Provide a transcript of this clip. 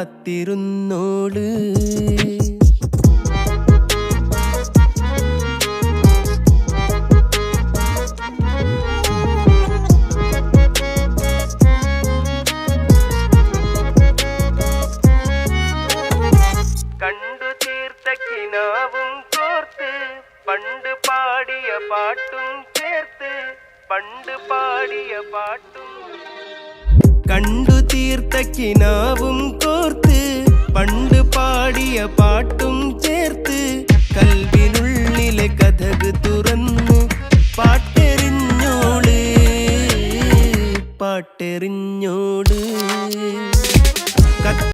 കാത്തിരുന്നോള്. കണ്ടു തീർത്ത കിനാവും കോർത്ത് പണ്ട് പാടിയ പാട്ടും ചേർത്ത് പണ്ട് പാടിയ പാട്ടും കണ്ടു തീർത്ത കിനാവും